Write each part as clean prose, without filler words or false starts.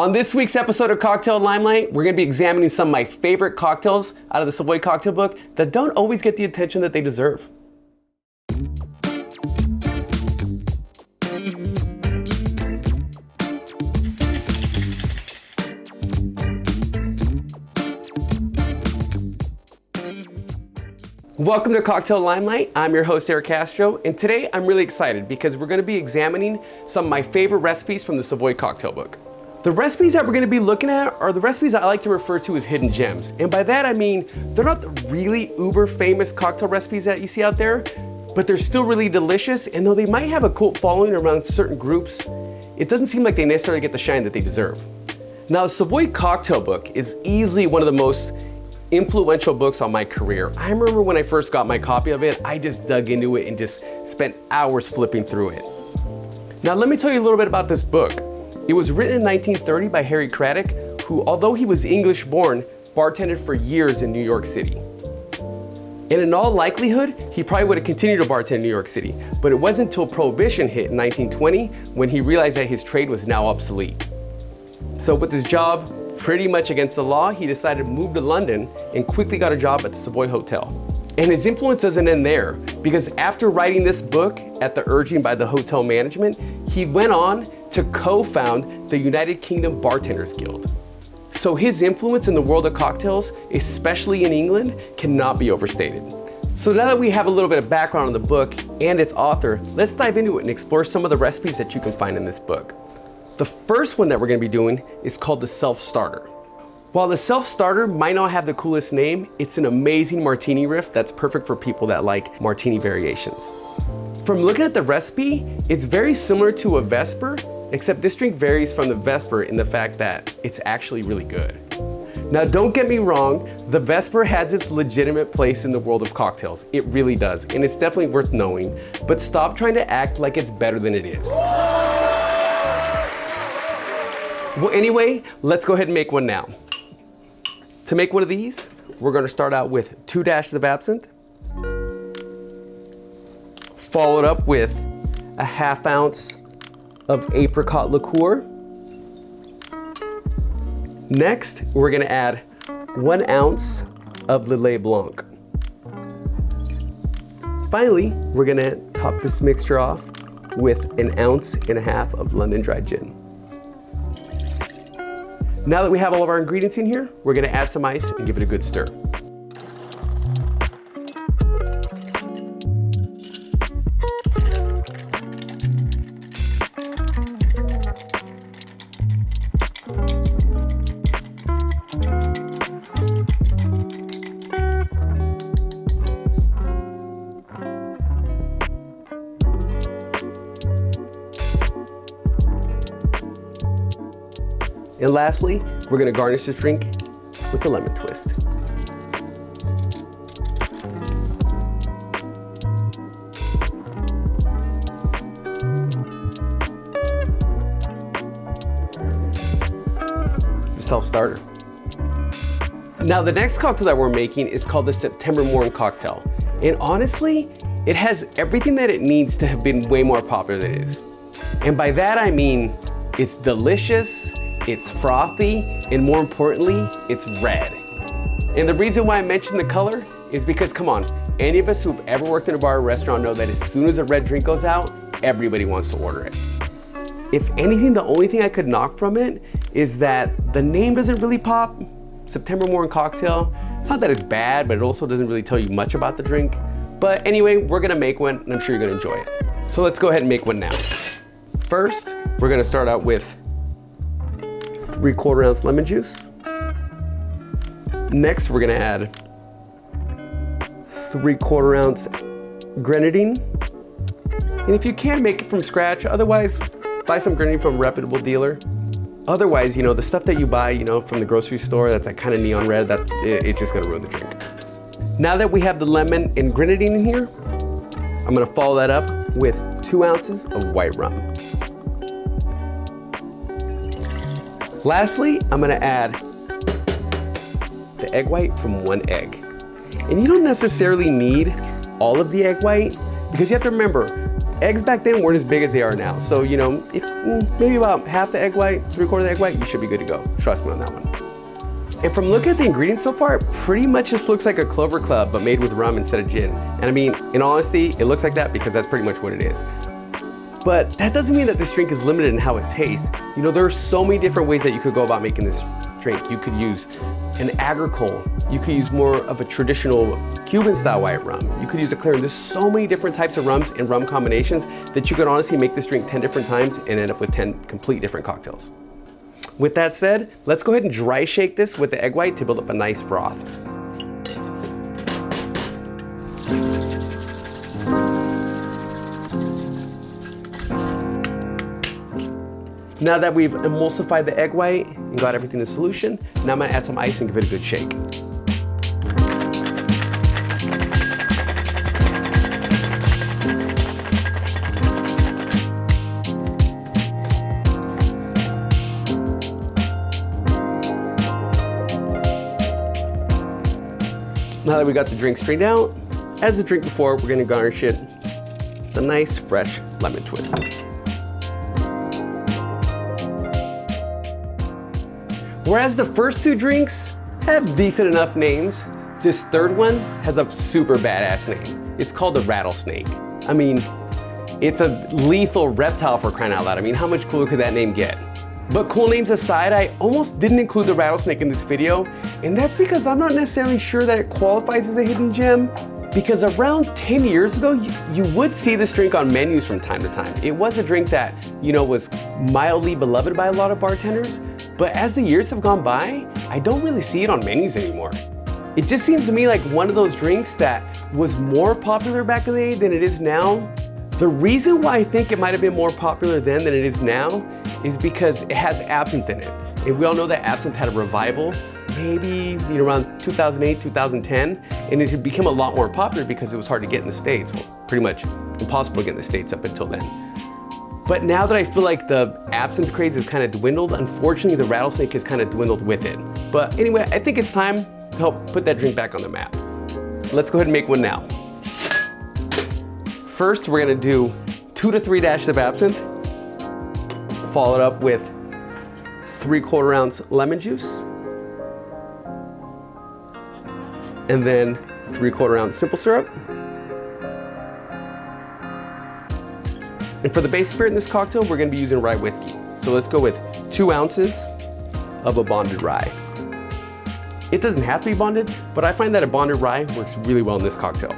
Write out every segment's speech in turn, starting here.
On this week's episode of Cocktail Limelight, we're going to be examining some of my favorite cocktails out of the Savoy Cocktail Book that don't always get the attention that they deserve. Welcome to Cocktail Limelight. I'm your host, Erick Castro, and today I'm really excited because we're going to be examining some of my favorite recipes from the Savoy Cocktail Book. The recipes that we're going to be looking at are the recipes I like to refer to as hidden gems. And by that I mean, they're not the really uber famous cocktail recipes that you see out there, but they're still really delicious, and though they might have a cult following around certain groups, it doesn't seem like they necessarily get the shine that they deserve. Now, the Savoy Cocktail Book is easily one of the most influential books on my career. I remember when I first got my copy of it, I just dug into it and just spent hours flipping through it. Now, let me tell you a little bit about this book. It was written in 1930 by Erick Castro, who, although he was English born, bartended for years in New York City. And in all likelihood, he probably would have continued to bartend in New York City, but it wasn't until Prohibition hit in 1920 when he realized that his trade was now obsolete. So with his job pretty much against the law, he decided to move to London and quickly got a job at the Savoy Hotel. And his influence doesn't end there, because after writing this book at the urging by the hotel management, he went on to co-found the United Kingdom Bartenders Guild. So his influence in the world of cocktails, especially in England, cannot be overstated. So now that we have a little bit of background on the book and its author, let's dive into it and explore some of the recipes that you can find in this book. The first one that we're going to be doing is called the Self-Starter. While the Self-Starter might not have the coolest name, it's an amazing martini riff that's perfect for people that like martini variations. From looking at the recipe, it's very similar to a Vesper, except this drink varies from the Vesper in the fact that it's actually really good. Now, don't get me wrong, the Vesper has its legitimate place in the world of cocktails. It really does, and it's definitely worth knowing, but stop trying to act like it's better than it is. Well, anyway, let's go ahead and make one now. To make one of these, we're going to start out with 2 dashes of absinthe, followed up with a ½ ounce of Apricot Liqueur. Next, we're going to add 1 ounce of Lillet Blanc. Finally, we're going to top this mixture off with 1.5 ounces of London Dry Gin. Now that we have all of our ingredients in here, we're going to add some ice and give it a good stir. And lastly, we're going to garnish this drink with a lemon twist. The Self-Starter. Now, the next cocktail that we're making is called the September MORN cocktail. And honestly, it has everything that it needs to have been way more popular than it is. And by that I mean, it's delicious, it's frothy, and more importantly, it's red. And the reason why I mentioned the color is because, come on, any of us who've ever worked in a bar or restaurant know that as soon as a red drink goes out, everybody wants to order it. If anything, the only thing I could knock from it is that the name doesn't really pop. September MORN cocktail. It's not that it's bad, but it also doesn't really tell you much about the drink. But anyway, we're gonna make one, and I'm sure you're gonna enjoy it. So let's go ahead and make one now. First, we're gonna start out with 3/4 ounce lemon juice. Next, we're gonna add 3/4 ounce Grenadine. And if you can, make it from scratch. Otherwise, buy some Grenadine from a reputable dealer. Otherwise, you know, the stuff that you buy, you know, from the grocery store that's like kind of neon red, that it's just gonna ruin the drink. Now that we have the lemon and Grenadine in here, I'm gonna follow that up with 2 ounces of White Rum. Lastly, I'm gonna add the egg white from 1 egg. And you don't necessarily need all of the egg white, because you have to remember, eggs back then weren't as big as they are now. So, you know, if, maybe about half the egg white, 3/4 the egg white, you should be good to go. Trust me on that one. And from looking at the ingredients so far, it pretty much just looks like a Clover Club, but made with rum instead of gin. And I mean, in honesty, it looks like that because that's pretty much what it is. But that doesn't mean that this drink is limited in how it tastes. You know, there are so many different ways that you could go about making this drink. You could use an Agricole. You could use more of a traditional Cuban style white rum. You could use a clear. There's so many different types of rums and rum combinations that you could honestly make this drink 10 different times and end up with 10 complete different cocktails. With that said, let's go ahead and dry shake this with the egg white to build up a nice froth. Now that we've emulsified the egg white and got everything in solution, now I'm gonna add some ice and give it a good shake. Now that we got the drink strained out, as the drink before, we're gonna garnish it with a nice fresh lemon twist. Whereas the first two drinks have decent enough names, this third one has a super badass name. It's called the Rattlesnake. I mean, it's a lethal reptile for crying out loud. I mean, how much cooler could that name get? But cool names aside, I almost didn't include the Rattlesnake in this video, and that's because I'm not necessarily sure that it qualifies as a hidden gem, because around 10 years ago, you would see this drink on menus from time to time. It was a drink that, you know, was mildly beloved by a lot of bartenders, but as the years have gone by, I don't really see it on menus anymore. It just seems to me like one of those drinks that was more popular back in the day than it is now. The reason why I think it might have been more popular then than it is now is because it has absinthe in it. And we all know that absinthe had a revival, maybe around 2008, 2010, and it had become a lot more popular because it was hard to get in the States. Well, pretty much impossible to get in the States up until then. But now that I feel like the absinthe craze has kind of dwindled, unfortunately the Rattlesnake has kind of dwindled with it. But anyway, I think it's time to help put that drink back on the map. Let's go ahead and make one now. First, we're gonna do 2 to 3 dashes of absinthe, follow it up with 3/4 ounce lemon juice, and then 3/4 ounce simple syrup. And for the base spirit in this cocktail, we're gonna be using rye whiskey. So let's go with 2 ounces of a bonded rye. It doesn't have to be bonded, but I find that a bonded rye works really well in this cocktail.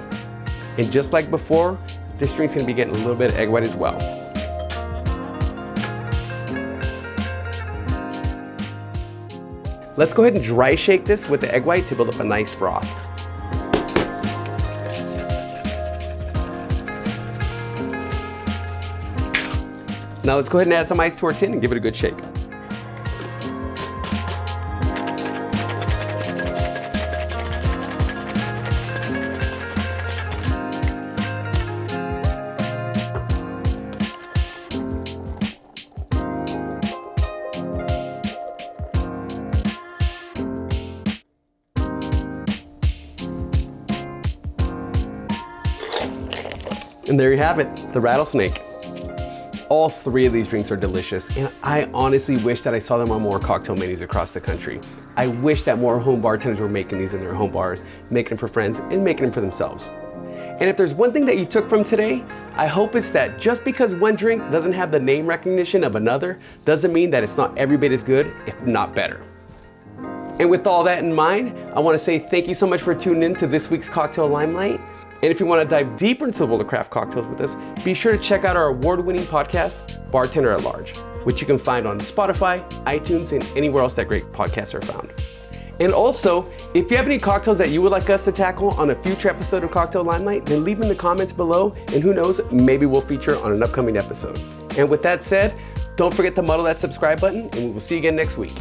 And just like before, this drink's gonna be getting a little bit of egg white as well. Let's go ahead and dry shake this with the egg white to build up a nice froth. Now let's go ahead and add some ice to our tin and give it a good shake. And there you have it, the Rattlesnake. All 3 of these drinks are delicious, and I honestly wish that I saw them on more cocktail menus across the country. I wish that more home bartenders were making these in their home bars, making them for friends, and making them for themselves. And if there's one thing that you took from today, I hope it's that just because one drink doesn't have the name recognition of another, doesn't mean that it's not every bit as good, if not better. And with all that in mind, I wanna say thank you so much for tuning in to this week's Cocktail Limelight. And if you want to dive deeper into the world of craft cocktails with us, be sure to check out our award-winning podcast, Bartender at Large, which you can find on Spotify, iTunes, and anywhere else that great podcasts are found. And also, if you have any cocktails that you would like us to tackle on a future episode of Cocktail Limelight, then leave them in the comments below, and who knows, maybe we'll feature on an upcoming episode. And with that said, don't forget to muddle that subscribe button, and we will see you again next week.